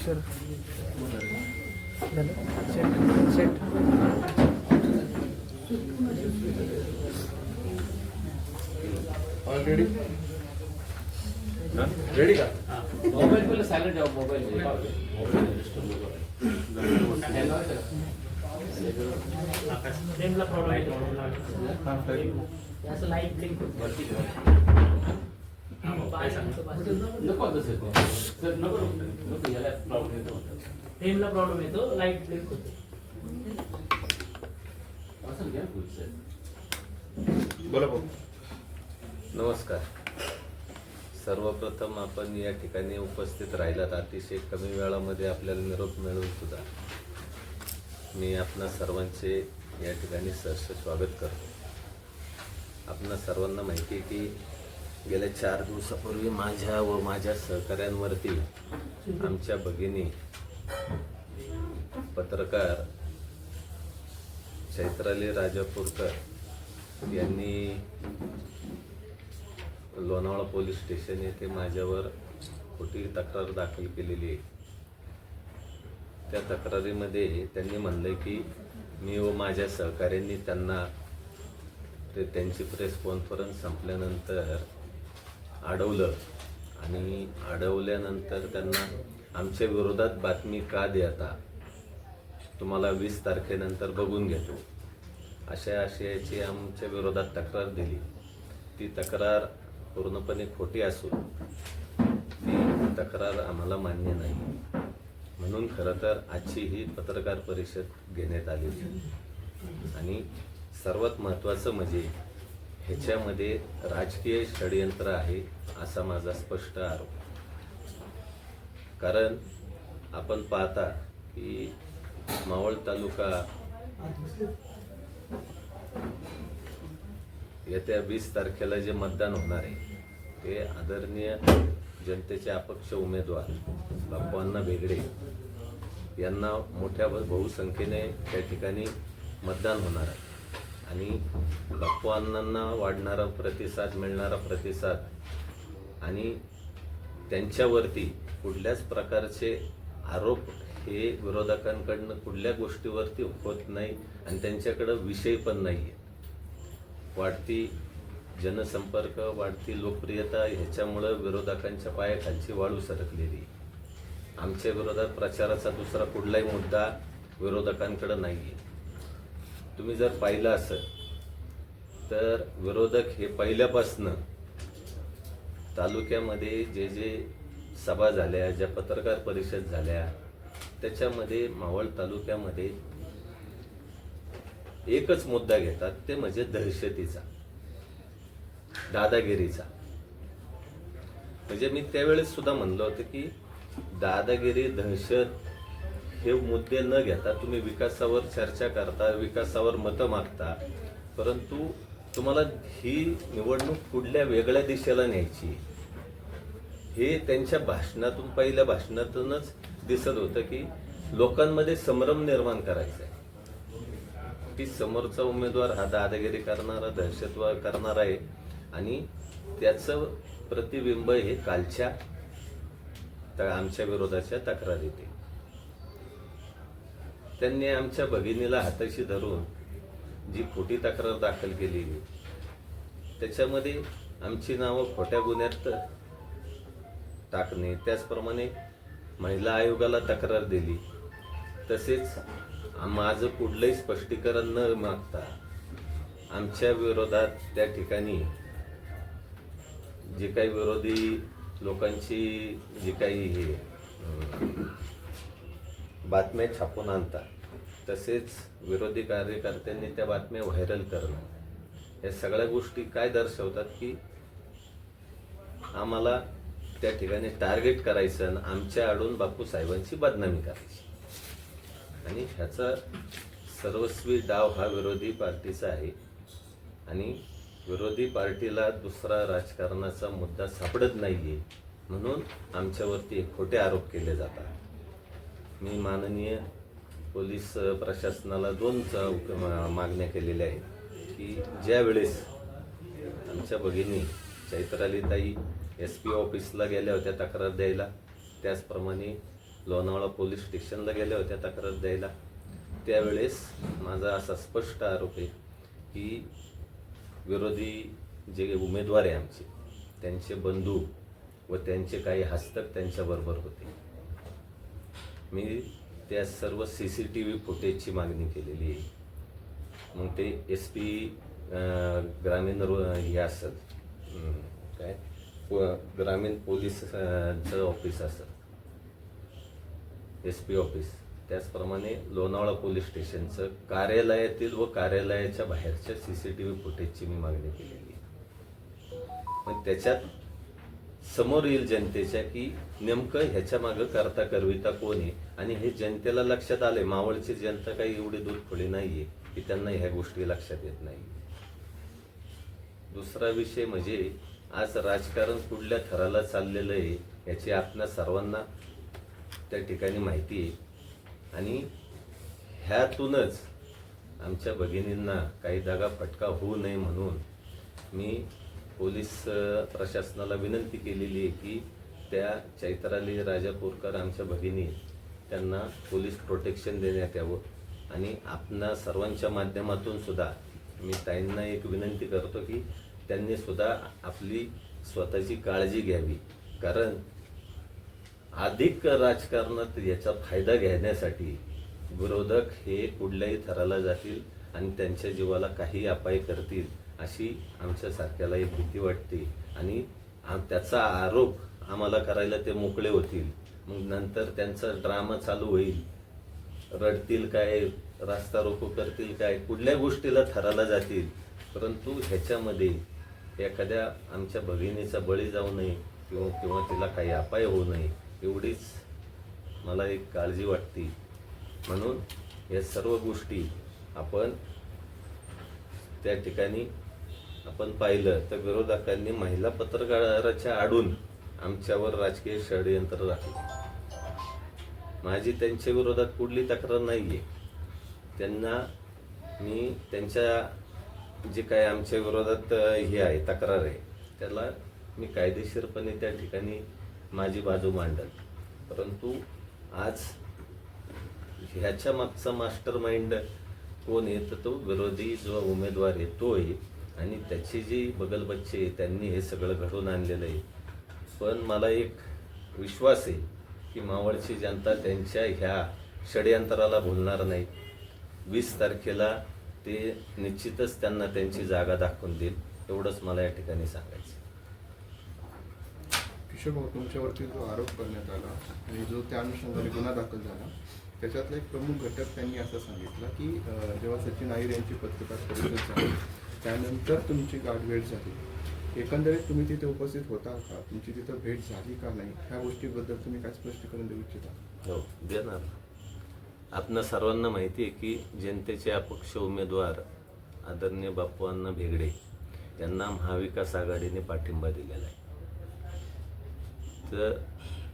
अक्षर झालं set set already ready का? मोबाईल पहिले सायलेंट ठेवा. मोबाईल फ्रेमला प्रॉब्लेम येतो असं लाईट ब्लिंक वरती काय सांगतो नको तसं सर नको नको याला प्रॉब्लेम येतो. फ्रेमला प्रॉब्लेम येतो लाईट ब्लिंक होते. असं घ्या सर. बोला भाऊ. नमस्कार. सर्वप्रथम आपण या ठिकाणी उपस्थित राहिलात अतिशय कमी वेळामध्ये आपल्याला निरोप मिळवून सुद्धा मी आपणा सर्वांचे या ठिकाणी सहर्ष स्वागत करतो. आपणा सर्वांना माहिती आहे की गेल्या 4 दिवसापूर्वी माझ्या व माझ्या सहकाऱ्यांवरती आमच्या भगिनी पत्रकार चैत्राली राजापूरकर यांनी लोणावळा पोलीस स्टेशन येथे माझ्यावर खोटी तक्रार दाखल केलेली आहे. त्या तक्रारीमध्ये त्यांनी म्हणलं की मी व माझ्या सहकाऱ्यांनी त्यांना त्यांची प्रेस कॉन्फरन्स संपल्यानंतर अडवलं आणि अडवल्यानंतर त्यांना आमच्या विरोधात बातमी का देता, तुम्हाला 20 तारखेनंतर बघून घेतो अशा आशयाची आमच्या विरोधात तक्रार दिली. ती तक्रार पूर्णपणे खोटी असून ती तक्रार आम्हाला मान्य नाही. म्हणून खरं तर आजची ही पत्रकार परिषद घेण्यात आलेली आणि सर्वात महत्त्वाचं म्हणजे ह्याच्यामध्ये राजकीय षडयंत्र आहे असा माझा स्पष्ट आरोप. कारण आपण पाहता की मावळ तालुका येत्या 20 तारखेला जे मतदान होणार आहे ते आदरणीय जनतेचे अपक्ष उमेदवार बाप्पांना बेगडे यांना मोठ्या बहुसंख्येने त्या ठिकाणी मतदान होणार आहे आणि बाप्पांना वाढणारा प्रतिसाद, मिळणारा प्रतिसाद आणि त्यांच्यावरती कुठल्याच प्रकारचे आरोप हे विरोधकांकडनं कुठल्या गोष्टीवरती होत नाही आणि त्यांच्याकडं विषय पण नाही आहे. वाढती जनसंपर्क, वाढती लोकप्रियता ह्याच्यामुळं विरोधकांच्या पायाखालची वाळू सरकलेली. आमच्या विरोधात प्रचाराचा दुसरा कुठलाही मुद्दा विरोधकांकडे नाही आहे. तुम्ही जर पाहिलं असेल तर विरोधक हे पहिल्यापासनं तालुक्यामध्ये जे जे सभा झाल्या, ज्या पत्रकार परिषद झाल्या त्याच्यामध्ये मावळ तालुक्यामध्ये एकच मुद्दा घेतात, ते म्हणजे दहशतीचा, दादागिरीचा. म्हणजे मी त्यावेळेस सुद्धा म्हणलं होतं की दादागिरी, दहशत हे मुद्दे न घेता तुम्ही विकासावर चर्चा करता, विकासावर मतं मागता, परंतु तुम्हाला ही निवडणूक कुठल्या वेगळ्या दिशेला न्यायची हे त्यांच्या भाषणातून, पहिल्या भाषणातूनच दिसत होतं की लोकांमध्ये संभ्रम निर्माण करायचा आहे की समोरचा उमेदवार हा दादागिरी करणारा, दहशतवाद करणारा आहे आणि त्याचं प्रतिबिंब हे कालच्या आमच्या विरोधाच्या तक्रारीत आहे. त्यांनी आमच्या भगिनीला हाताशी धरून जी खोटी तक्रार दाखल केली त्याच्यामध्ये आमची नावं खोट्या गुन्ह्यात टाकणे, त्याचप्रमाणे महिला आयोगाला तक्रार दिली, तसेच माझं कुठलंही स्पष्टीकरण न मागता आमच्या विरोधात त्या ठिकाणी जे काही विरोधी लोकांची जी काही हे बातम्या छापून आणतात, तसेच विरोधी कार्यकर्त्यांनी त्या बातम्या व्हायरल करणं, या सगळ्या गोष्टी काय दर्शवतात की आम्हाला त्या ठिकाणी टार्गेट करायचं आणि आमच्या आडून बापू साहेबांची बदनामी करायची. आणि ह्याचा सर्वस्वी डाव हा विरोधी पार्टीचा आहे आणि विरोधी पार्टीला दुसरा राजकारणाचा मुद्दा सापडत नाहीये, म्हणून आमच्यावरती खोटे आरोप केले जातात. मी माननीय पोलीस प्रशासनाला 2 मागण्या केलेल्या आहेत की ज्या वेळेस आमच्या भगिनी चैत्रालीताई SP ऑफिसला गेल्या होत्या तक्रार द्यायला, त्याचप्रमाणे लोणावळा पोलीस स्टेशनला गेल्या होत्या तक्रार द्यायला. त्यावेळेस माझा असा स्पष्ट आरोप आहे की विरोधी जे उमेदवार आहे आमचे, त्यांचे बंधू व त्यांचे काही हस्तक त्यांच्याबरोबर होते. मी त्या सर्व CCTV फुटेजची मागणी केलेली आहे. मग ते SP ग्रामीण हे असत काय ग्रामीण पोलीसचं ऑफिस असत, SP ऑफिस, त्याचप्रमाणे लोणावळा पोलीस स्टेशनचं कार्यालयातील व कार्यालयाच्या बाहेरच्या CCTV फुटेजची मी मागणी केलेली आहे. मग त्याच्यात समोर येईल जनतेच्या की नेमकं ह्याच्या मागं करता करविता कोण आहे. आणि हे जनतेला लक्षात आले. मावळची जनता काही एवढी दूधखोळी नाहीये की त्यांना ह्या गोष्टी लक्षात येत नाही. दुसरा विषय म्हणजे आज राजकारण कुठल्या थराला चाललेलं आहे याची आपल्या सर्वांना त्या ठिकाणी माहिती आहे. आणि ह्यातूनच आमच्या भगिनींना काही दगाफटका होऊ नये म्हणून मी पोलीस प्रशासनाला विनंती केलेली आहे की त्या चैत्राली राजापूरकर आमच्या भगिनी, त्यांना पोलीस प्रोटेक्शन देण्यात यावं. आणि आपणा सर्वांच्या माध्यमातून सुद्धा मी ताईंना एक विनंती करतो की त्यांनी सुद्धा आपली स्वतःची काळजी घ्यावी. कारण अधिक राजकारणात याचा फायदा घेण्यासाठी विरोधक हे कुठल्याही थराला जातील आणि त्यांच्या जीवाला काही अपाय करतील अशी आमच्यासारख्याला एक भीती वाटते. आणि त्याचा आरोप आम्हाला करायला ते मोकळे होतील. मग नंतर त्यांचा ड्रामा चालू होईल. रडतील काय, रास्ता रोको करतील काय, कुठल्या गोष्टीला थराला जातील. परंतु ह्याच्यामध्ये एखाद्या आमच्या भगिनीचा बळी जाऊ नये किंवा तिला काही अपाय होऊ नये एवढीच मला एक काळजी वाटते. म्हणून या सर्व गोष्टी आपण त्या ठिकाणी आपण पाहिलं तर विरोधकांनी महिला पत्रकाराच्या आडून आमच्यावर राजकीय षडयंत्र राखले. माझी त्यांच्या विरोधात कुठली तक्रार नाहीये. त्यांना मी त्यांच्या जे काय आमच्या विरोधात हे आहे तक्रार आहे त्याला मी कायदेशीरपणे त्या ठिकाणी माझी बाजू मांडल. परंतु आज ह्याच्या मागचा मास्टर माइंड कोण आहे तर तो विरोधी जो उमेदवार आहे तो आहे. आणि त्याची जी बगलबच्चे त्यांनी हे सगळं घडवून आणलेलं आहे. पण मला एक विश्वास आहे की मावळची जनता त्यांच्या ह्या षडयंत्राला भुलणार नाही. 20 तारखेला ते निश्चितच त्यांना त्यांची जागा दाखवून देईल. एवढंच मला या ठिकाणी सांगायचं. किशोर भाऊ, तुमच्यावरती जो आरोप करण्यात आला आणि जो त्या अनुषंगाने गुन्हा दाखल झाला त्याच्यातला एक प्रमुख घटक त्यांनी असं सांगितलं की जेव्हा सचिन अहिर यांची पत्रकार परिषद झाली त्यानंतर तुमची गाठभेट झाली. एकंदरीत तुम्ही तिथे उपस्थित होता का, तुमची तिथं भेट झाली का नाही, ह्या गोष्टीबद्दल तुम्ही काय स्पष्टीकरण देऊ इच्छिता? हो, देणार. आपणा सर्वांना माहिती आहे की जनतेचे अपक्ष उमेदवार आदरणीय बापूअण्णा भेगडे यांना महाविकास आघाडीने पाठिंबा दिलेला आहे. तर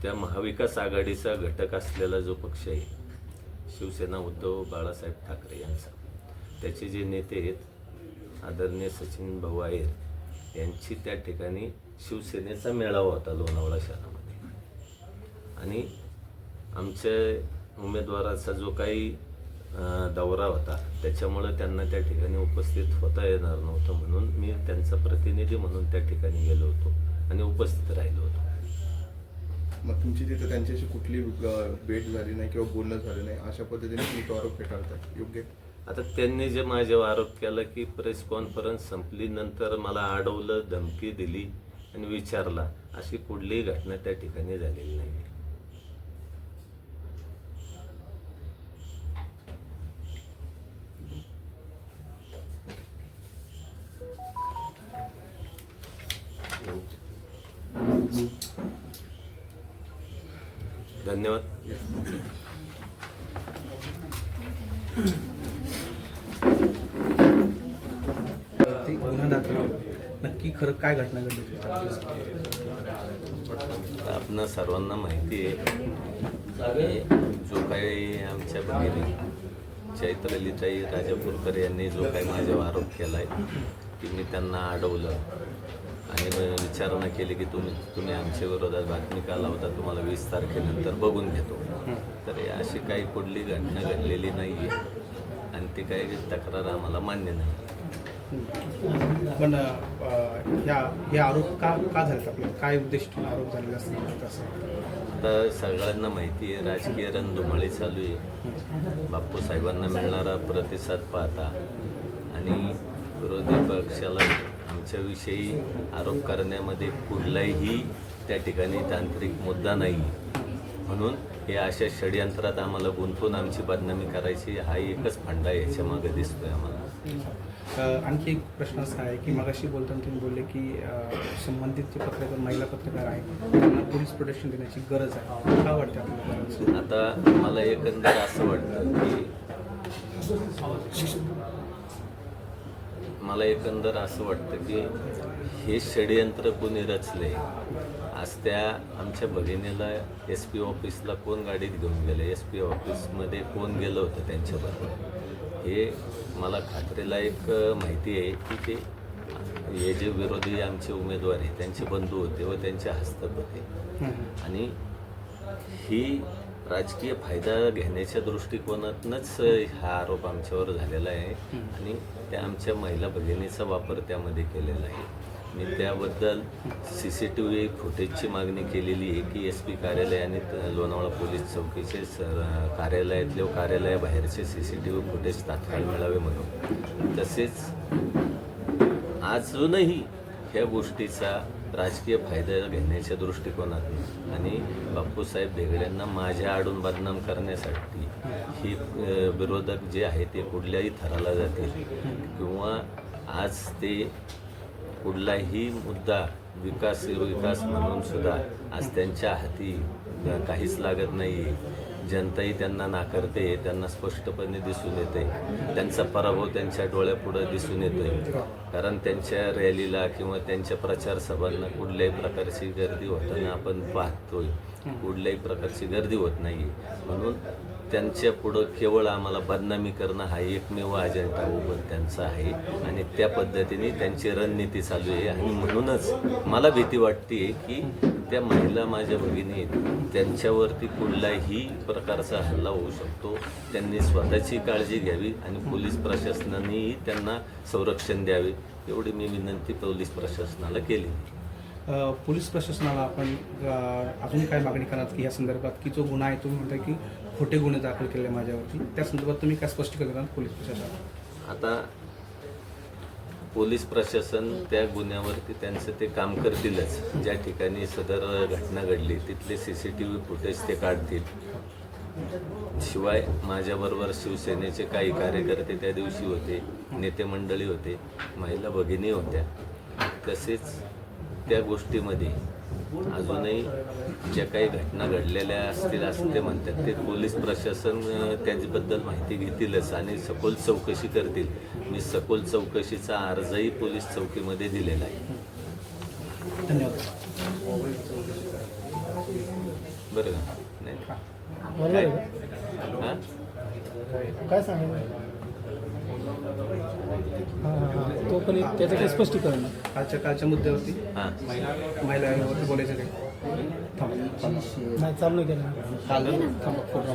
त्या महाविकास आघाडीचा घटक असलेला जो पक्ष आहे शिवसेना उद्धव बाळासाहेब ठाकरे यांचा, त्याचे जे नेते आहेत आदरणीय सचिन भाऊ अहिर यांची त्या ठिकाणी शिवसेनेचा मेळावा होता लोणावळा शहरामध्ये. आणि आमच्या उमेदवाराचा जो काही दौरा होता त्याच्यामुळं त्यांना त्या ठिकाणी उपस्थित होता येणार नव्हतं. म्हणून मी त्यांचा प्रतिनिधी म्हणून त्या ठिकाणी गेलो होतो आणि उपस्थित राहिलो होतो. मग तुमची तिथं त्यांच्याशी कुठली भेट झाली नाही किंवा बोलणं झालं नाही अशा पद्धतीने तुम्ही तो आरोप फेटाळतात, योग्य? आता त्यांनी जे माझ्यावर आरोप केला की प्रेस कॉन्फरन्स संपली नंतर मला अडवलं, धमकी दिली आणि विचारला, अशी कुठलीही घटना त्या ठिकाणी झालेली नाही. धन्यवाद. गुन्हा दाखल नक्की खरं काय घटना घडली? आपणा सर्वांना माहिती आहे जो काही आमच्या भगिनी चैत्रलीताई राजापूरकर यांनी जो काही माझ्यावर आरोप केला आहे की मी त्यांना अडवलं आणि विचारणा केली की तुम्ही आमच्या विरोधात बातमी का लावता, तुम्हाला 20 तारखेनंतर बघून घेतो. तर हे अशी काही कुठली घटना घडलेली नाही आहे आणि ती काही तक्रार आम्हाला मान्य नाही. पण हे आरोप का झाले आपले, काय उद्देश आरोप झालेले असतील तसं? आता सगळ्यांना माहिती आहे राजकीय रणधुमाळी चालू आहे. बापू साहेबांना मिळणारा प्रतिसाद पाहता आणि विरोधी पक्षाला आमच्याविषयी आरोप करण्यामध्ये कुठलाही त्या ठिकाणी तांत्रिक मुद्दा नाही, म्हणून हे अशा षडयंत्रात आम्हाला गुंतवून आमची बदनामी करायची हा एकच फंडा याच्यामागे दिसतोय आम्हाला. आणखी एक प्रश्न असा आहे की मगाशी बोलताना तुम्ही बोलले की संबंधित जे पत्रकार महिला पत्रकार आहेत त्यांना पोलीस प्रोटेक्शन देण्याची गरज आहे. काय वाटतं आपल्याला? आता मला एकंदर असं वाटतं की हे षडयंत्र कोणी रचले. आज त्या आमच्या भगिनीला SP ऑफिसला कोण गाडीत घेऊन गेले, SP ऑफिसमध्ये कोण गेलं होतं त्यांच्याबरोबर, हे मला खात्रीला एक माहिती आहे की ते हे जे विरोधी आमचे उमेदवार आहे त्यांचे बंधू होते व त्यांचे हस्तक होते आणि ही राजकीय फायदा घेण्याच्या दृष्टिकोनातूनच हा आरोप आमच्यावर झालेला आहे आणि त्या आमच्या महिला भगिनीचा वापर त्यामध्ये केलेला आहे. मी त्याबद्दल CCTV फुटेजची मागणी केलेली आहे की SP कार्यालय आणि लोणावळा पोलीस चौकीचे कार्यालयातले कार्यालयाबाहेरचे CCTV फुटेज तात्काळ मिळावे म्हणून. तसेच अजूनही ह्या गोष्टीचा राजकीय फायदा घेण्याच्या दृष्टिकोनातून आणि बापूसाहेब भेगड्यांना माझ्या आडून बदनाम करण्यासाठी ही विरोधक जे आहे ते कुठल्याही थराला जातील किंवा आज ते कुठलाही मुद्दा विकास म्हणून सुद्धा आज त्यांच्या हाती काहीच लागत नाही. जनताही त्यांना नाकारते, त्यांना स्पष्टपणे दिसून येते. त्यांचा पराभव त्यांच्या डोळ्यापुढं दिसून येतोय, कारण त्यांच्या रॅलीला किंवा त्यांच्या प्रचार सभांना कुठल्याही प्रकारची गर्दी होताना आपण पाहतोय. कुठल्याही प्रकारची गर्दी होत नाही, म्हणून त्यांच्या पुढं केवळ आम्हाला बदनामी करणं हा एकमेव अजेंडा उभं त्यांचा आहे आणि त्या पद्धतीने त्यांची रणनीती चालू आहे. आणि म्हणूनच मला भीती वाटते की त्या महिला माझ्या भगिनी आहेत त्यांच्यावरती कुठलाही प्रकारचा हल्ला होऊ शकतो. त्यांनी स्वतःची काळजी घ्यावी आणि पोलीस प्रशासनानेही त्यांना संरक्षण द्यावे एवढी मी विनंती पोलीस प्रशासनाला केली. पोलीस प्रशासनाला आपण अजून काय मागणी करणार की या संदर्भात की जो गुन्हा आहे तुम्ही म्हणताय की खोटे गुन्हे दाखल केले माझ्यावरती, त्या संदर्भात तुम्ही काय स्पष्टीकरण करणार पोलीस प्रशासनाला? आता पोलीस प्रशासन त्या गुन्ह्यावरती त्यांचं ते काम करतीलच. ज्या ठिकाणी सदर घटना घडली तिथले CCTV फुटेज ते काढतील. शिवाय माझ्याबरोबर शिवसेनेचे काही कार्यकर्ते त्या दिवशी होते, नेते मंडळी होते, महिला भगिनी होत्या. तसेच त्या गोष्टीमध्ये अजूनही ज्या काही घटना घडलेल्या असतील असं ते म्हणतात, ते पोलीस प्रशासन त्याच्याबद्दल माहिती घेतीलच आणि सखोल चौकशी करतील. मी सखोल चौकशीचा अर्जही पोलीस चौकीमध्ये दिलेला आहे. धन्यवाद. बरं का? नाही हां काय सांगायचं? तो पण एक त्याचं काही स्पष्टीकरण कालच्या मुद्द्यावरती हां महिलांवरती बोलायचं काय? नाही चालू नाही केलं. काल फोटो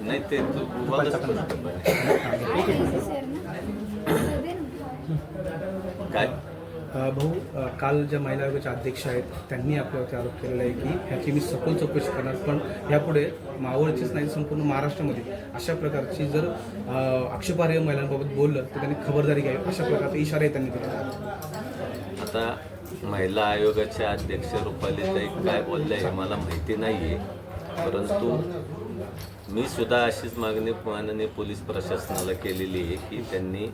नाही ते तू बोलच काय भाऊ, काल ज्या महिला आयोगाच्या अध्यक्ष आहेत त्यांनी आपल्यावरती आरोप केलेला आहे की ह्याची मी सखोल चौकशी करणार, पण यापुढे मावळचीच नाही संपूर्ण महाराष्ट्रामध्ये अशा प्रकारची जर आक्षेपार्ह महिलांबाबत बोललं तर त्यांनी खबरदारी घ्यावी, अशा प्रकारचा इशाराही त्यांनी दिला. आता महिला आयोगाच्या अध्यक्ष रुपालीताई काय बोलल्या हे मला माहिती नाही आहे, परंतु मी सुद्धा अशीच मागणी माननीय पोलीस प्रशासनाला केलेली आहे की त्यांनी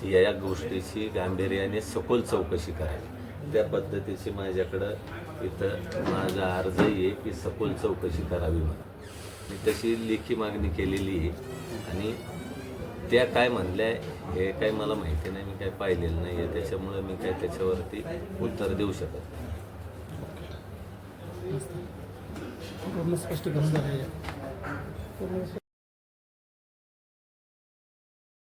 या गोष्टीची गांभीर्याने सखोल चौकशी करावी. त्या पद्धतीची माझ्याकडं इथं माझा अर्जही आहे की सखोल चौकशी करावी म्हणून. मी तशी लेखी मागणी केलेली आहे आणि त्या काय म्हणल्या हे काही मला माहिती नाही, मी काय पाहिलेलं नाही आहे, त्याच्यामुळे मी काय त्याच्यावरती उत्तर देऊ शकत नाही. पूर्ण स्पष्टीकरण झालं.